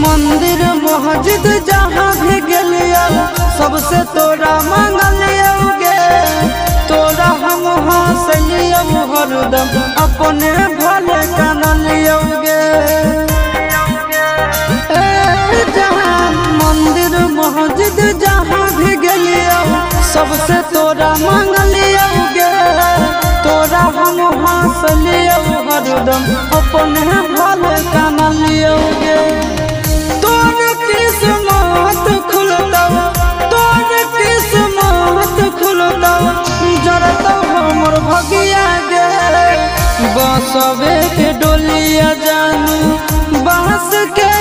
मंदिर मस्जिद जहाँ भी गेलियो सबसे तोरा मांगलियोगे। तोरा हम हंसलियो हरदम अपने भले कानलियोगे। जहाँ मंदिर मस्जिद जहाँ भी गेलियो सबसे तोरा मांगलियोगे। तोरा हम हंसलियो हरदम अपने भले कानलियोगे। तोर किस्मत खुलता, तोर किस्मत खुलता, जरता हमर भगिया गे। बसवे के डोलिया जानू बांस के